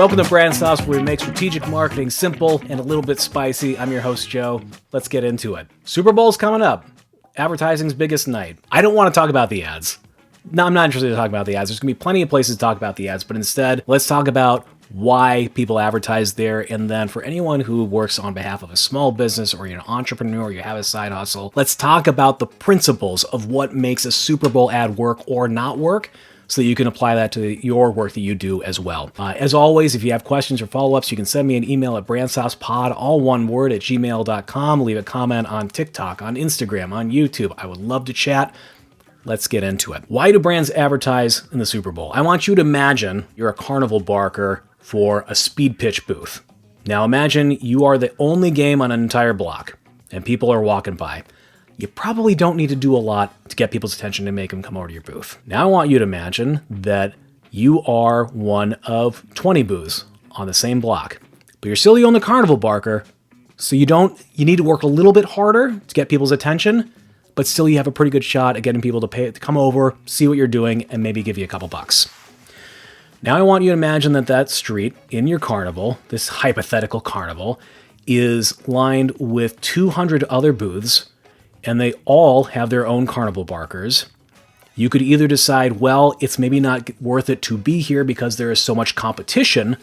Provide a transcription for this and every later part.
Welcome to Brand Sauce, where we make strategic marketing simple and a little bit spicy. I'm your host, Joe. Let's get into it. Super Bowl's coming up. Advertising's biggest night. I don't want to talk about the ads. No, I'm not interested in talking about the ads. There's going to be plenty of places to talk about the ads, but instead, let's talk about why people advertise there. And then for anyone who works on behalf of a small business or you're an entrepreneur, you have a side hustle, let's talk about the principles of what makes a Super Bowl ad work or not work, so that you can apply that to your work that you do as well. As always, if you have questions or follow-ups, you can send me an email at brandsaucepod, all one word, at gmail.com. Leave a comment on TikTok, on Instagram, on YouTube. I would love to chat. Let's get into it. Why do brands advertise in the Super Bowl? I want you to imagine you're a carnival barker for a speed pitch booth. Now imagine you are the only game on an entire block, and people are walking by. You probably don't need to do a lot to get people's attention to make them come over to your booth. Now I want you to imagine that you are one of 20 booths on the same block, but you're still the only carnival barker, so you need to work a little bit harder to get people's attention, but still you have a pretty good shot at getting people to come over, see what you're doing, and maybe give you a couple bucks. Now I want you to imagine that street in your carnival, this hypothetical carnival, is lined with 200 other booths, and they all have their own carnival barkers. You could either decide, well, it's maybe not worth it to be here because there is so much competition,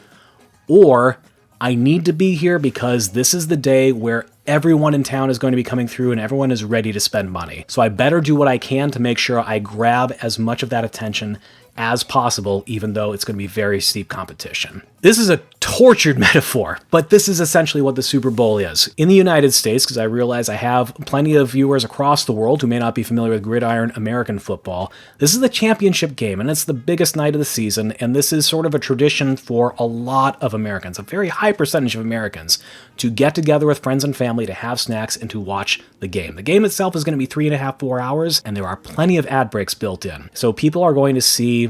or I need to be here because this is the day where everyone in town is going to be coming through and everyone is ready to spend money. So I better do what I can to make sure I grab as much of that attention as possible, even though it's going to be very steep competition. This is a tortured metaphor, but this is essentially what the Super Bowl is. In the United States, because I realize I have plenty of viewers across the world who may not be familiar with gridiron American football, this is the championship game, and it's the biggest night of the season, and this is sort of a tradition for a lot of Americans, a very high percentage of Americans, to get together with friends and family to have snacks and to watch the game. The game itself is going to be 3.5, 4 hours, and there are plenty of ad breaks built in. So people are going to see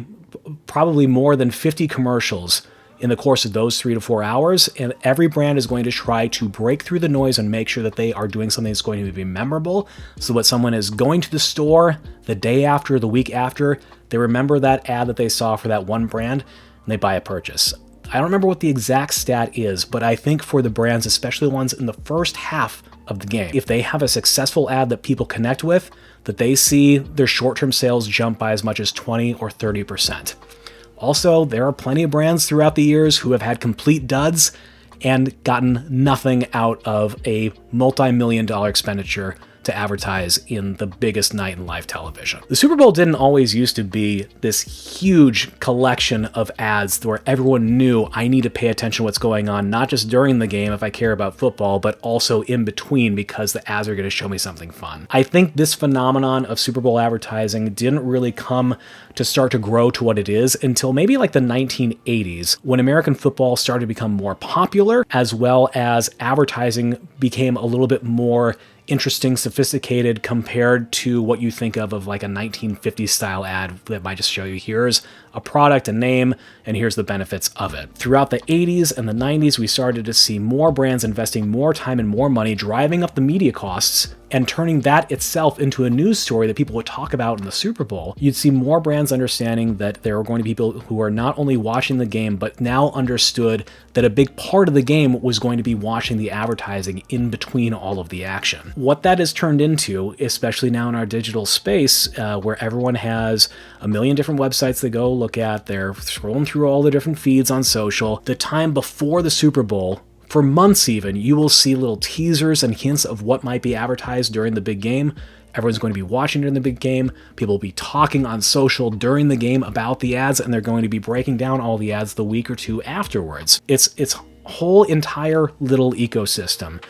probably more than 50 commercials in the course of those 3 to 4 hours, and every brand is going to try to break through the noise and make sure that they are doing something that's going to be memorable, so that someone is going to the store the day after, the week after, they remember that ad that they saw for that one brand, and they buy a purchase. I don't remember what the exact stat is, but I think for the brands, especially the ones in the first half of the game, if they have a successful ad that people connect with, that they see their short-term sales jump by as much as 20 or 30%. Also, there are plenty of brands throughout the years who have had complete duds and gotten nothing out of a multi-million-dollar expenditure to advertise in the biggest night in live television. The Super Bowl didn't always used to be this huge collection of ads where everyone knew I need to pay attention to what's going on, not just during the game if I care about football, but also in between because the ads are going to show me something fun. I think this phenomenon of Super Bowl advertising didn't really come to start to grow to what it is until maybe like the 1980s, when American football started to become more popular, as well as advertising became a little bit more interesting, sophisticated compared to what you think of like a 1950s style ad that might just show you here's a product, a name, and here's the benefits of it. Throughout the 80s and the 90s, we started to see more brands investing more time and more money, driving up the media costs and turning that itself into a news story that people would talk about in the Super Bowl. You'd see more brands understanding that there are going to be people who are not only watching the game, but now understood that a big part of the game was going to be watching the advertising in between all of the action. What that has turned into, especially now in our digital space, where everyone has a million different websites they go look at, they're scrolling through all the different feeds on social, the time before the Super Bowl, for months even, you will see little teasers and hints of what might be advertised during the big game. Everyone's going to be watching during the big game. People will be talking on social during the game about the ads, and they're going to be breaking down all the ads the week or two afterwards. It's whole entire little ecosystem,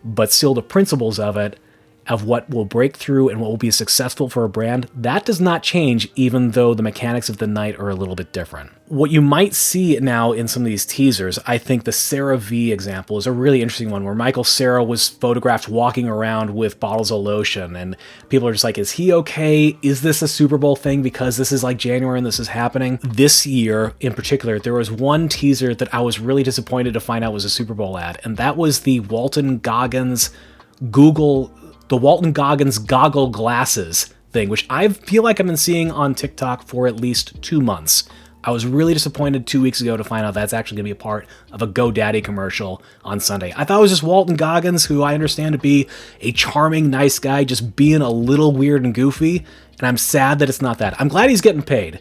but still the principles of it, of what will break through and what will be successful for a brand, that does not change even though the mechanics of the night are a little bit different. What you might see now in some of these teasers, I think the CeraVe example is a really interesting one where Michael Cera was photographed walking around with bottles of lotion, and people are just like, is he okay? Is this a Super Bowl thing because this is like January and this is happening? This year in particular, there was one teaser that I was really disappointed to find out was a Super Bowl ad, and that was the Walton Goggins goggle glasses thing, which I feel like I've been seeing on TikTok for at least 2 months. I was really disappointed 2 weeks ago to find out that's actually going to be a part of a GoDaddy commercial on Sunday. I thought it was just Walton Goggins, who I understand to be a charming, nice guy, just being a little weird and goofy, and I'm sad that it's not that. I'm glad he's getting paid,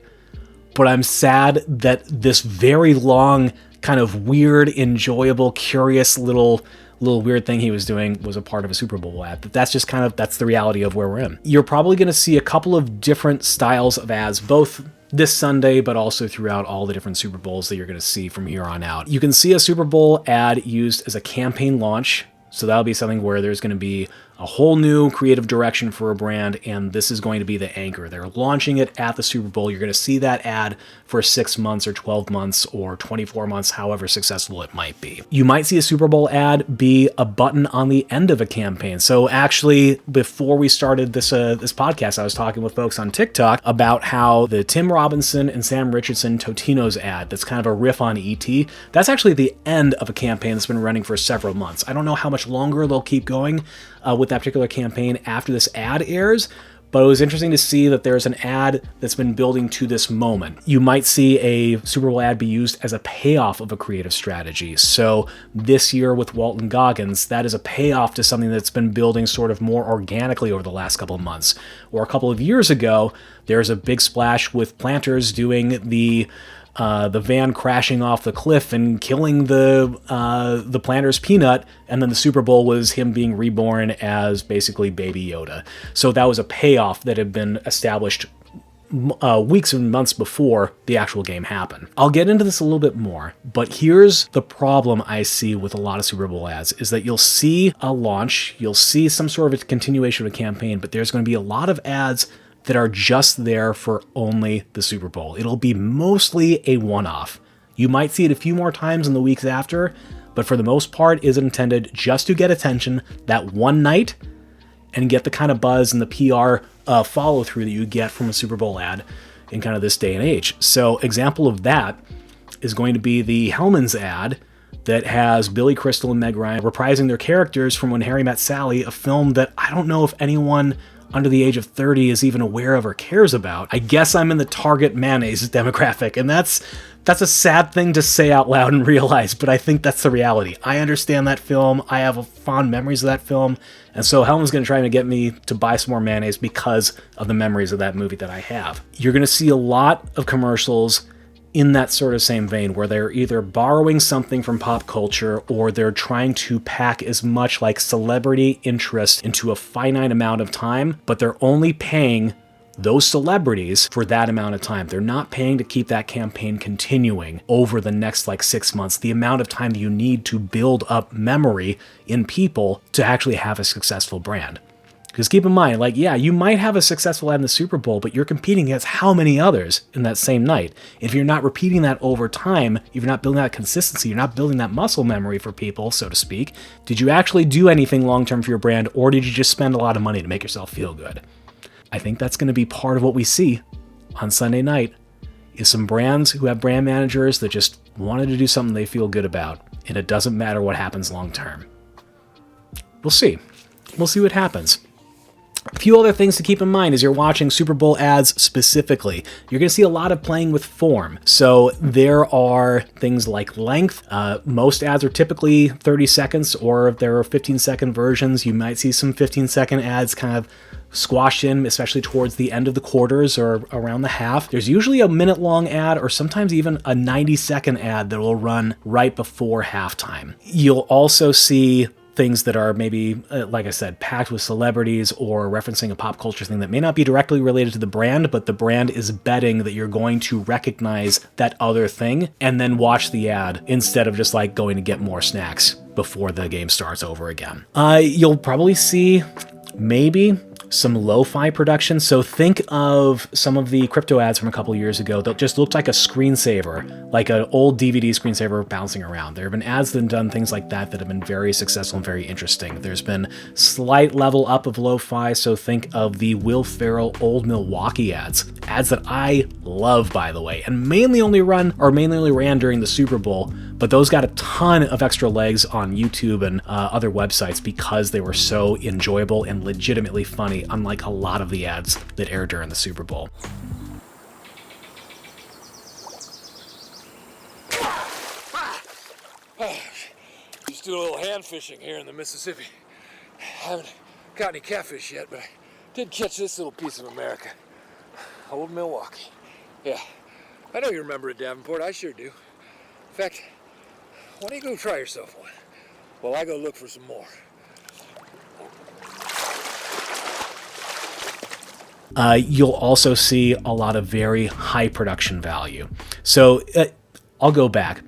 but I'm sad that this very long, kind of weird, enjoyable, curious little weird thing he was doing was a part of a Super Bowl ad. But that's just that's the reality of where we're in. You're probably going to see a couple of different styles of ads, both this Sunday, but also throughout all the different Super Bowls that you're going to see from here on out. You can see a Super Bowl ad used as a campaign launch. So that'll be something where there's going to be a whole new creative direction for a brand, and this is going to be the anchor. They're launching it at the Super Bowl. You're going to see that ad for 6 months or 12 months or 24 months, however successful it might be. You might see a Super Bowl ad be a button on the end of a campaign. So actually, before we started this podcast, I was talking with folks on TikTok about how the Tim Robinson and Sam Richardson Totino's ad, that's kind of a riff on E.T., that's actually the end of a campaign that's been running for several months. I don't know how much longer they'll keep going with that particular campaign after this ad airs, but it was interesting to see that there's an ad that's been building to this moment. You might see a Super Bowl ad be used as a payoff of a creative strategy. So this year with Walton Goggins, that is a payoff to something that's been building sort of more organically over the last couple of months. Or a couple of years ago, there's a big splash with Planters doing the van crashing off the cliff and killing the Planters peanut, and then the Super Bowl was him being reborn as basically Baby Yoda. So that was a payoff that had been established weeks and months before the actual game happened. I'll get into this a little bit more, but here's the problem I see with a lot of Super Bowl ads, is that you'll see a launch, you'll see some sort of a continuation of a campaign, but there's going to be a lot of ads that are just there for only the Super Bowl. It'll be mostly a one-off. You might see it a few more times in the weeks after, but for the most part, is intended just to get attention that one night and get the kind of buzz and the PR follow-through that you get from a Super Bowl ad in kind of this day and age. So example of that is going to be the Hellman's ad that has Billy Crystal and Meg Ryan reprising their characters from When Harry Met Sally, a film that I don't know if anyone under the age of 30 is even aware of or cares about. I guess I'm in the target mayonnaise demographic, and that's a sad thing to say out loud and realize, but I think that's the reality. I understand that film. I have fond memories of that film, and so Helen's going to try to get me to buy some more mayonnaise because of the memories of that movie that I have. You're going to see a lot of commercials in that sort of same vein, where they're either borrowing something from pop culture or they're trying to pack as much like celebrity interest into a finite amount of time, but they're only paying those celebrities for that amount of time. They're not paying to keep that campaign continuing over the next 6 months, the amount of time that you need to build up memory in people to actually have a successful brand. Because keep in mind, you might have a successful ad in the Super Bowl, but you're competing against how many others in that same night? If you're not repeating that over time, if you're not building that consistency, you're not building that muscle memory for people, so to speak, did you actually do anything long-term for your brand, or did you just spend a lot of money to make yourself feel good? I think that's going to be part of what we see on Sunday night, is some brands who have brand managers that just wanted to do something they feel good about, and it doesn't matter what happens long-term. We'll see. We'll see what happens. A few other things to keep in mind as you're watching Super Bowl ads specifically. You're going to see a lot of playing with form. So there are things like length. Most ads are typically 30 seconds, or if there are 15-second versions, you might see some 15-second ads kind of squashed in, especially towards the end of the quarters or around the half. There's usually a minute-long ad, or sometimes even a 90-second ad that will run right before halftime. You'll also see things that are maybe, like I said, packed with celebrities or referencing a pop culture thing that may not be directly related to the brand, but the brand is betting that you're going to recognize that other thing and then watch the ad instead of just going to get more snacks before the game starts over again. You'll probably see maybe some lo-fi production. So think of some of the crypto ads from a couple years ago that just looked like a screensaver, like an old DVD screensaver bouncing around. There have been ads that have done things like that that have been very successful and very interesting. There's been slight level up of lo-fi, so think of the Will Ferrell Old Milwaukee ads that I love, by the way, and mainly only ran during the Super Bowl, but those got a ton of extra legs on YouTube and other websites because they were so enjoyable and legitimately funny, unlike a lot of the ads that aired during the Super Bowl. Just do a little hand fishing here in the Mississippi. Haven't got any catfish yet, but I did catch this little piece of America. Old Milwaukee. Yeah, I know you remember it, Davenport. I sure do. In fact, why don't you go try yourself one? While I go look for some more. You'll also see a lot of very high production value. So I'll go back.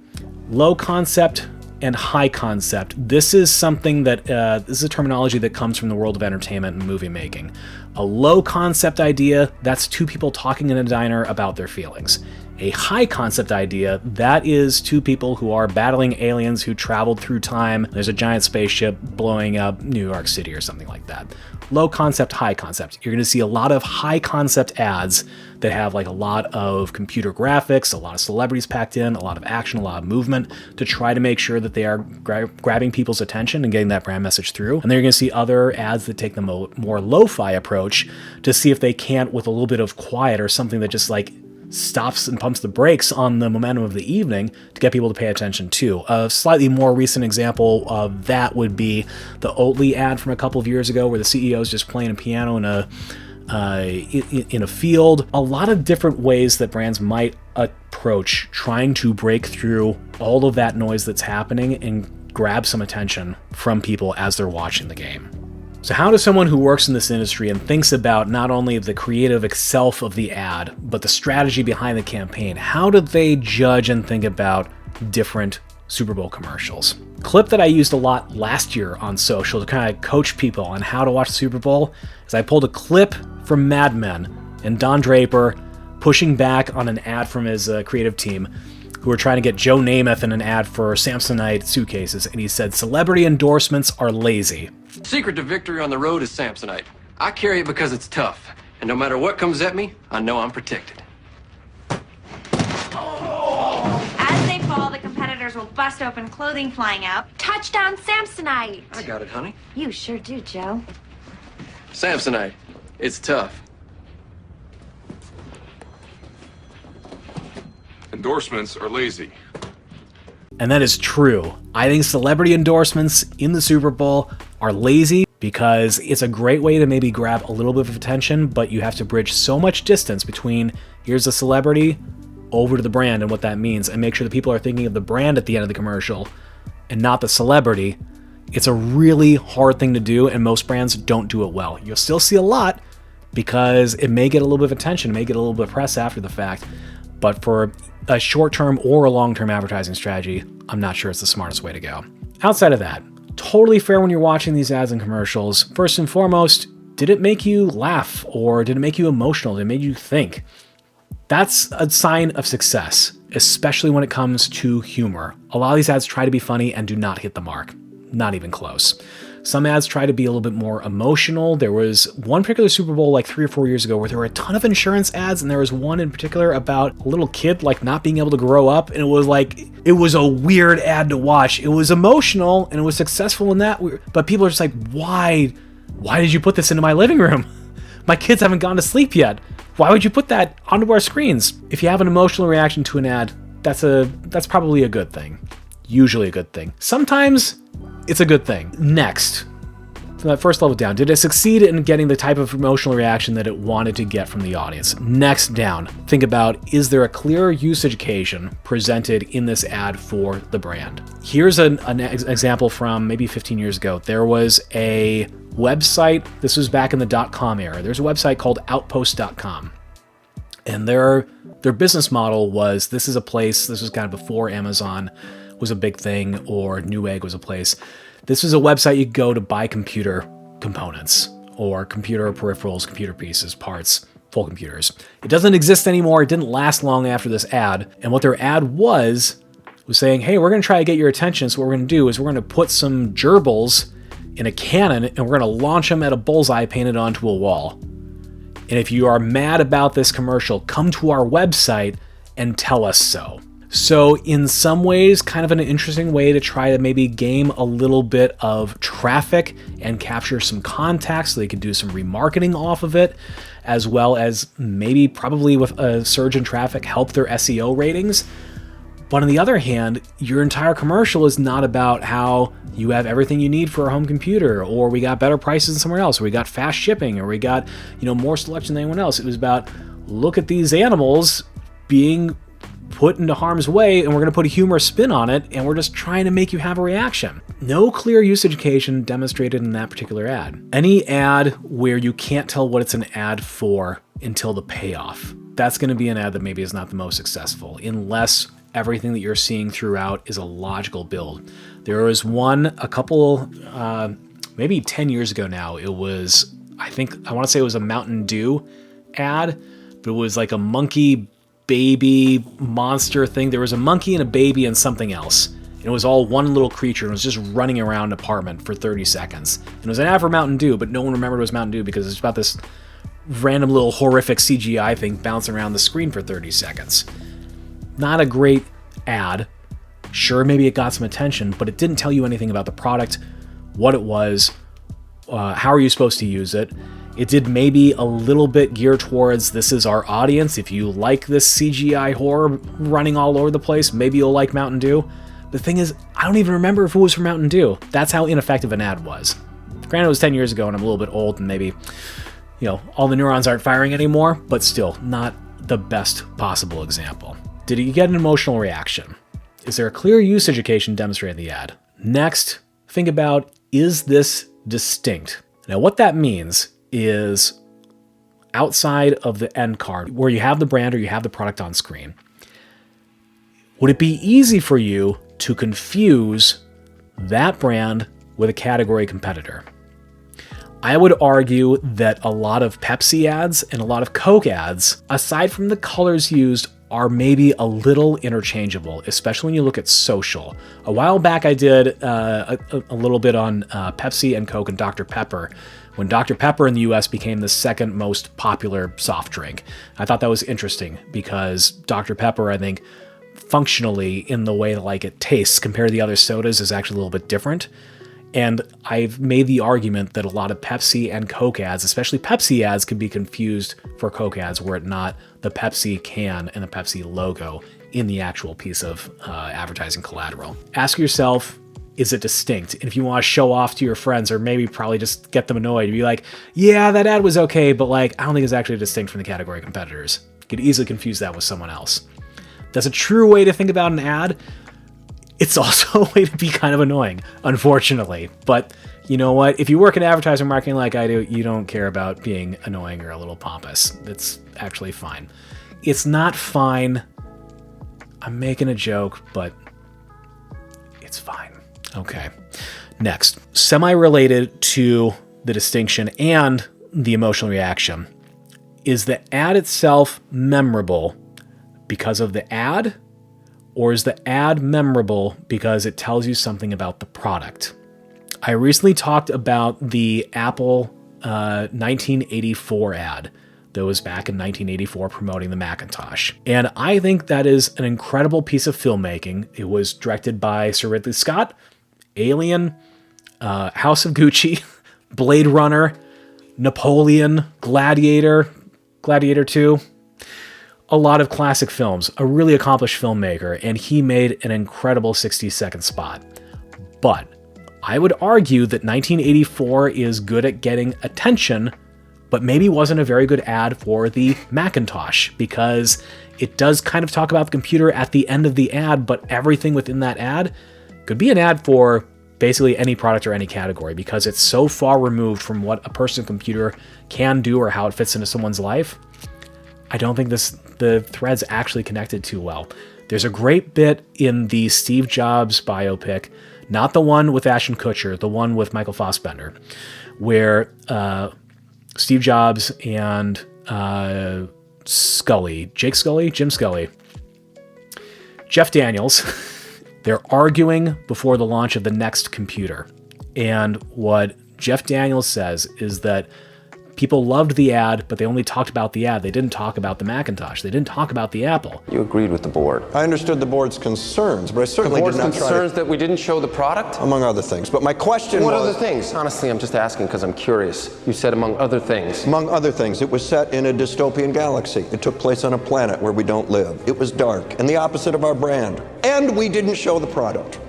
Low concept and high concept. This is something that, this is a terminology that comes from the world of entertainment and movie making. A low concept idea, that's two people talking in a diner about their feelings. A high concept idea, that is two people who are battling aliens who traveled through time. There's a giant spaceship blowing up New York City or something like that. Low concept, high concept. You're going to see a lot of high concept ads that have like a lot of computer graphics, a lot of celebrities packed in, a lot of action, a lot of movement to try to make sure that they are grabbing people's attention and getting that brand message through. And then you're going to see other ads that take the more lo-fi approach to see if they can't, with a little bit of quiet or something that just like stops and pumps the brakes on the momentum of the evening to get people to pay attention to. A slightly more recent example of that would be the Oatly ad from a couple of years ago where the CEO is just playing a piano in a field. A lot of different ways that brands might approach trying to break through all of that noise that's happening and grab some attention from people as they're watching the game. So how does someone who works in this industry and thinks about not only the creative itself of the ad, but the strategy behind the campaign, how do they judge and think about different Super Bowl commercials? Clip that I used a lot last year on social to kind of coach people on how to watch the Super Bowl is I pulled a clip from Mad Men and Don Draper pushing back on an ad from his creative team who were trying to get Joe Namath in an ad for Samsonite suitcases, and he said, "Celebrity endorsements are lazy." Secret to victory on the road is Samsonite. I carry it because it's tough, and no matter what comes at me, I know I'm protected. As they fall, the competitors will bust open, clothing flying out. Touchdown, Samsonite! I got it, honey. You sure do, Joe. Samsonite. It's tough. Endorsements are lazy. And that is true. I think celebrity endorsements in the Super Bowl are lazy because it's a great way to maybe grab a little bit of attention, but you have to bridge so much distance between here's a celebrity over to the brand and what that means, and make sure that people are thinking of the brand at the end of the commercial and not the celebrity. It's a really hard thing to do, and most brands don't do it well. You'll still see a lot because it may get a little bit of attention, may get a little bit of press after the fact, but for a short-term or a long-term advertising strategy, I'm not sure it's the smartest way to go. Outside of that, totally fair when you're watching these ads and commercials. First and foremost, did it make you laugh or did it make you emotional? Did it make you think? That's a sign of success, especially when it comes to humor. A lot of these ads try to be funny and do not hit the mark. Not even close. Some ads try to be a little bit more emotional. There was one particular Super Bowl like 3 or 4 years ago where there were a ton of insurance ads, and there was one in particular about a little kid like not being able to grow up, and it was a weird ad to watch. It was emotional and it was successful in that, but people are just like, why did you put this into my living room? My kids haven't gone to sleep yet. Why would you put that onto our screens? If you have an emotional reaction to an ad, that's probably a good thing. Usually a good thing. Sometimes it's a good thing. Next, from that first level down, did it succeed in getting the type of emotional reaction that it wanted to get from the audience? Next down, think about, is there a clear usage occasion presented in this ad for the brand? Here's an example from maybe 15 years ago. There was a website, this was back in the .com era. There's a website called Outpost.com. And their business model was, this is a place, this was kind of before Amazon was a big thing or Newegg was a place. This was a website you could go to buy computer components or computer peripherals, computer pieces, parts, full computers. It doesn't exist anymore. It didn't last long after this ad. And what their ad was saying, hey, we're going to try to get your attention. So what we're going to do is we're going to put some gerbils in a cannon and we're going to launch them at a bullseye painted onto a wall. And if you are mad about this commercial, come to our website and tell us so. So in some ways, kind of an interesting way to try to maybe game a little bit of traffic and capture some contacts so they could do some remarketing off of it, as well as maybe probably with a surge in traffic help their SEO ratings. But on the other hand, your entire commercial is not about how you have everything you need for a home computer, or we got better prices than somewhere else, or we got fast shipping, or we got, more selection than anyone else. It was about, look at these animals being put into harm's way, and we're going to put a humorous spin on it, and we're just trying to make you have a reaction. No clear usage occasion demonstrated in that particular ad. Any ad where you can't tell what it's an ad for until the payoff, that's going to be an ad that maybe is not the most successful, unless everything that you're seeing throughout is a logical build. There was one a couple, maybe 10 years ago now. It was, I want to say it was a Mountain Dew ad, but it was like a monkey baby monster thing. There was a monkey and a baby and something else. And it was all one little creature, and it was just running around an apartment for 30 seconds. And it was an ad for Mountain Dew, but no one remembered it was Mountain Dew because it's about this random little horrific CGI thing bouncing around the screen for 30 seconds. Not a great ad. Sure, maybe it got some attention, but it didn't tell you anything about the product, what it was, how are you supposed to use it. It did maybe a little bit geared towards, this is our audience. If you like this CGI horror running all over the place, maybe you'll like Mountain Dew. The thing is, I don't even remember if it was for Mountain Dew. That's how ineffective an ad was. Granted, it was 10 years ago and I'm a little bit old and maybe, all the neurons aren't firing anymore, but still not the best possible example. Did you get an emotional reaction? Is there a clear usage occasion demonstrated in the ad? Next, think about, is this distinct? Now, what that means is outside of the end card, where you have the brand or you have the product on screen, would it be easy for you to confuse that brand with a category competitor? I would argue that a lot of Pepsi ads and a lot of Coke ads, aside from the colors used, are maybe a little interchangeable, especially when you look at social. A while back I did a little bit on Pepsi and Coke and Dr. Pepper, when Dr. Pepper in the US became the second most popular soft drink. I thought that was interesting because Dr. Pepper, I think, functionally in the way that it tastes compared to the other sodas is actually a little bit different. And I've made the argument that a lot of Pepsi and Coke ads, especially Pepsi ads, could be confused for Coke ads were it not the Pepsi can and the Pepsi logo in the actual piece of advertising collateral. Ask yourself, is it distinct? And if you want to show off to your friends or maybe probably just get them annoyed, be like, yeah, that ad was okay, but I don't think it's actually distinct from the category competitors. You could easily confuse that with someone else. That's a true way to think about an ad. It's also a way to be kind of annoying, unfortunately. But you know what? If you work in advertising marketing like I do, you don't care about being annoying or a little pompous. It's actually fine. It's not fine. I'm making a joke, but it's fine. Okay. Next, semi-related to the distinction and the emotional reaction. Is the ad itself memorable because of the ad? Or is the ad memorable because it tells you something about the product? I recently talked about the Apple 1984 ad that was back in 1984 promoting the Macintosh. And I think that is an incredible piece of filmmaking. It was directed by Sir Ridley Scott, Alien, House of Gucci, Blade Runner, Napoleon, Gladiator, Gladiator 2. A lot of classic films, a really accomplished filmmaker, and he made an incredible 60-second spot. But I would argue that 1984 is good at getting attention, but maybe wasn't a very good ad for the Macintosh, because it does kind of talk about the computer at the end of the ad, but everything within that ad could be an ad for basically any product or any category, because it's so far removed from what a personal computer can do or how it fits into someone's life. I don't think the thread's actually connected too well. There's a great bit in the Steve Jobs biopic, not the one with Ashton Kutcher, the one with Michael Fassbender, where Steve Jobs and Jim Scully, Jeff Daniels, they're arguing before the launch of the next computer. And what Jeff Daniels says is that People loved the ad, but they only talked about the ad. They didn't talk about the Macintosh. They didn't talk about the Apple. You agreed with the board. I understood the board's concerns, but I certainly did not try to... The board's concerns that we didn't show the product? Among other things. But my question was... What other things? Honestly, I'm just asking because I'm curious. You said among other things. Among other things, it was set in a dystopian galaxy. It took place on a planet where we don't live. It was dark and the opposite of our brand. And we didn't show the product.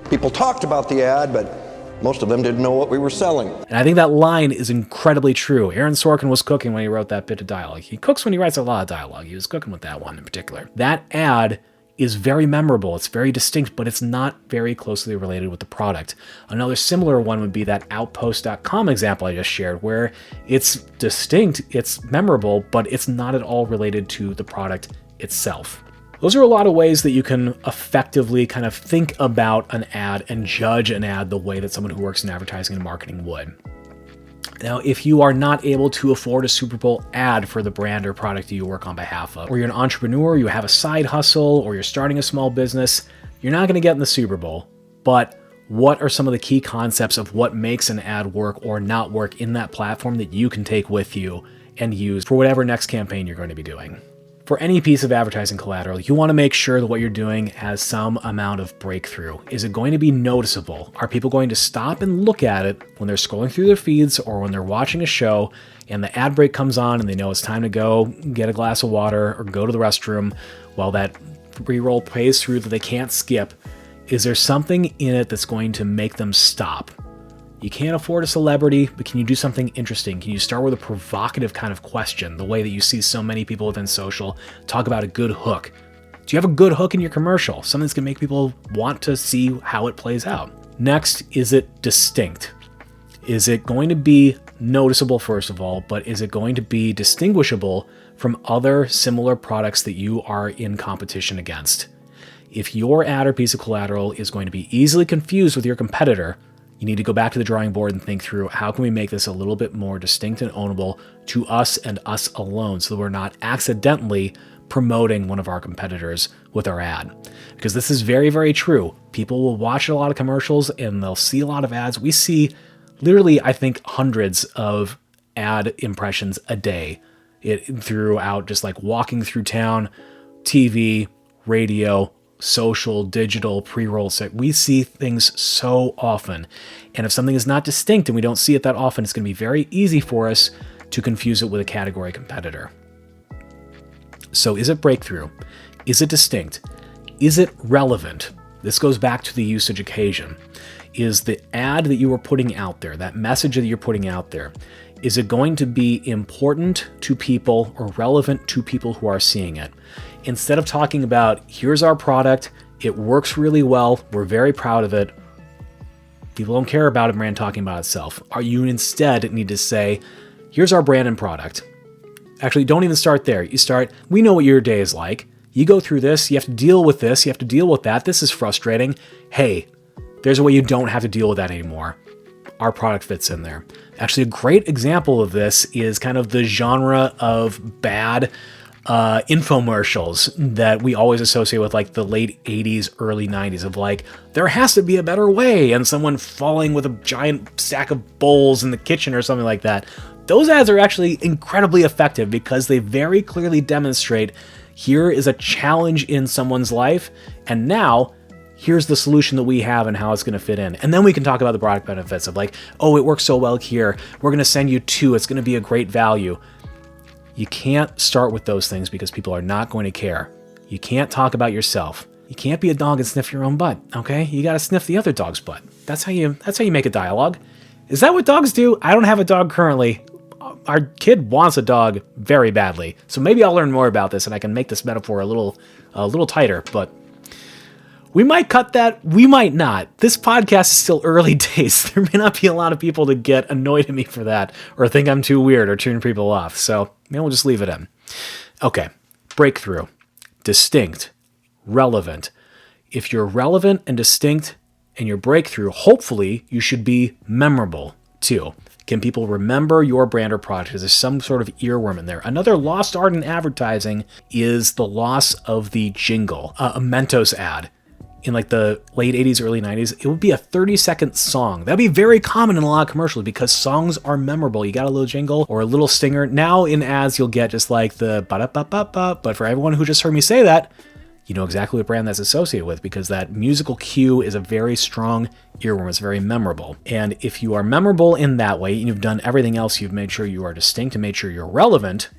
People talked about the ad, but most of them didn't know what we were selling. And I think that line is incredibly true. Aaron Sorkin was cooking when he wrote that bit of dialogue. He cooks when he writes a lot of dialogue. He was cooking with that one in particular. That ad is very memorable. It's very distinct, but it's not very closely related with the product. Another similar one would be that Outpost.com example I just shared, where it's distinct, it's memorable, but it's not at all related to the product itself. Those are a lot of ways that you can effectively kind of think about an ad and judge an ad the way that someone who works in advertising and marketing would. Now, if you are not able to afford a Super Bowl ad for the brand or product that you work on behalf of, or you're an entrepreneur, you have a side hustle, or you're starting a small business, you're not going to get in the Super Bowl. But what are some of the key concepts of what makes an ad work or not work in that platform that you can take with you and use for whatever next campaign you're going to be doing? For any piece of advertising collateral, you want to make sure that what you're doing has some amount of breakthrough. Is it going to be noticeable? Are people going to stop and look at it when they're scrolling through their feeds or when they're watching a show and the ad break comes on and they know it's time to go get a glass of water or go to the restroom while that pre-roll plays through that they can't skip? Is there something in it that's going to make them stop? You can't afford a celebrity, but can you do something interesting? Can you start with a provocative kind of question, the way that you see so many people within social talk about a good hook? Do you have a good hook in your commercial? Something that's going to make people want to see how it plays out. Next, is it distinct? Is it going to be noticeable, first of all, but is it going to be distinguishable from other similar products that you are in competition against? If your ad or piece of collateral is going to be easily confused with your competitor, you need to go back to the drawing board and think through how can we make this a little bit more distinct and ownable to us and us alone so that we're not accidentally promoting one of our competitors with our ad. Because this is very, very true. People will watch a lot of commercials and they'll see a lot of ads. We see literally, I think, hundreds of ad impressions a day throughout just like walking through town, TV, radio, social, digital, pre-roll set. We see things so often. And if something is not distinct and we don't see it that often, it's going to be very easy for us to confuse it with a category competitor. So is it breakthrough? Is it distinct? Is it relevant? This goes back to the usage occasion. Is the ad that you are putting out there, that message that you're putting out there, is it going to be important to people or relevant to people who are seeing it? Instead of talking about, here's our product, it works really well, we're very proud of it, people don't care about a brand talking about itself. You instead need to say, here's our brand and product. Actually, don't even start there. You start, we know what your day is like. You go through this, you have to deal with this, you have to deal with that. This is frustrating. Hey, there's a way you don't have to deal with that anymore. Our product fits in there. Actually, a great example of this is kind of the genre of bad infomercials that we always associate with like the late 80s, early 90s of like, there has to be a better way, and someone falling with a giant stack of bowls in the kitchen or something like that. Those ads are actually incredibly effective because they very clearly demonstrate here is a challenge in someone's life, and now here's the solution that we have and how it's going to fit in. And then we can talk about the product benefits of like, oh, it works so well here. We're going to send you 2. It's going to be a great value. You can't start with those things because people are not going to care. You can't talk about yourself. You can't be a dog and sniff your own butt, okay? You got to sniff the other dog's butt. That's how you make a dialogue. Is that what dogs do? I don't have a dog currently. Our kid wants a dog very badly. So maybe I'll learn more about this and I can make this metaphor a little tighter, but we might cut that. We might not. This podcast is still early days. There may not be a lot of people to get annoyed at me for that or think I'm too weird or turn people off. So maybe we'll just leave it in. Okay. Breakthrough. Distinct. Relevant. If you're relevant and distinct and you're breakthrough, hopefully you should be memorable too. Can people remember your brand or product? Is there some sort of earworm in there? Another lost art in advertising is the loss of the jingle. A Mentos ad. in like the late 80s, early 90s, it would be a 30-second song. That'd be very common in a lot of commercials because songs are memorable. You got a little jingle or a little stinger. Now in ads, you'll get just like the ba-da-ba-ba-ba, but for everyone who just heard me say that, you know exactly what brand that's associated with because that musical cue is a very strong earworm. It's very memorable. And if you are memorable in that way and you've done everything else, you've made sure you are distinct and made sure you're relevant,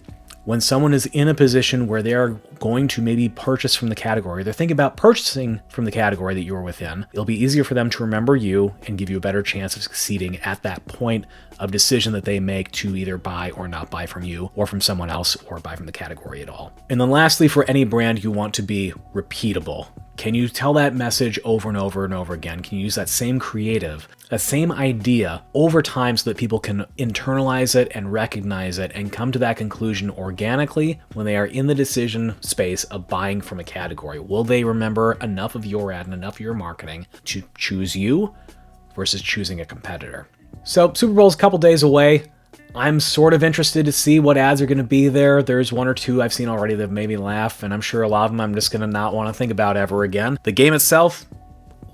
when someone is in a position where they are going to maybe purchase from the category, they're thinking about purchasing from the category that you're within, it'll be easier for them to remember you and give you a better chance of succeeding at that point of decision that they make to either buy or not buy from you or from someone else or buy from the category at all. And then lastly, for any brand, you want to be repeatable. Can you tell that message over and over and over again? Can you use that same creative, that same idea over time so that people can internalize it and recognize it and come to that conclusion organically when they are in the decision space of buying from a category? Will they remember enough of your ad and enough of your marketing to choose you versus choosing a competitor? So Super Bowl's a couple days away. I'm sort of interested to see what ads are going to be there. There's one or two I've seen already that made me laugh, and I'm sure a lot of them I'm just going to not want to think about ever again. The game itself,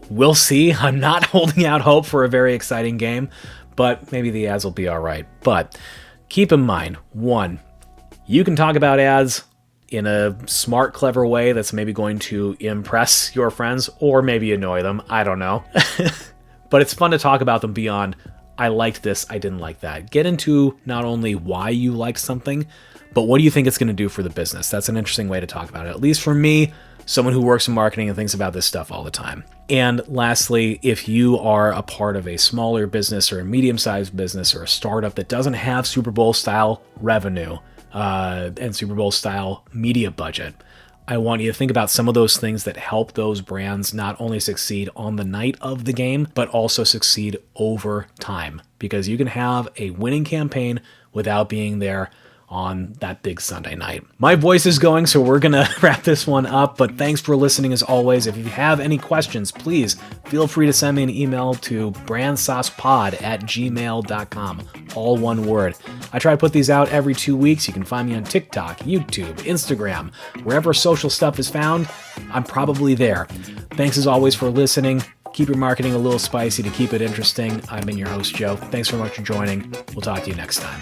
we'll see. I'm not holding out hope for a very exciting game, but maybe the ads will be all right. But keep in mind, one, you can talk about ads in a smart, clever way that's maybe going to impress your friends or maybe annoy them. I don't know. But it's fun to talk about them beyond, I liked this, I didn't like that. Get into not only why you liked something, but what do you think it's going to do for the business? That's an interesting way to talk about it. At least for me, someone who works in marketing and thinks about this stuff all the time. And lastly, if you are a part of a smaller business or a medium-sized business or a startup that doesn't have Super Bowl style revenue and Super Bowl style media budget, I want you to think about some of those things that help those brands not only succeed on the night of the game, but also succeed over time. Because you can have a winning campaign without being there on that big Sunday night. My voice is going, so we're going to wrap this one up, but thanks for listening as always. If you have any questions, please feel free to send me an email to brandsaucepod@gmail.com, all one word. I try to put these out every 2 weeks. You can find me on TikTok, YouTube, Instagram, wherever social stuff is found, I'm probably there. Thanks as always for listening. Keep your marketing a little spicy to keep it interesting. I've been your host, Joe. Thanks so much for joining. We'll talk to you next time.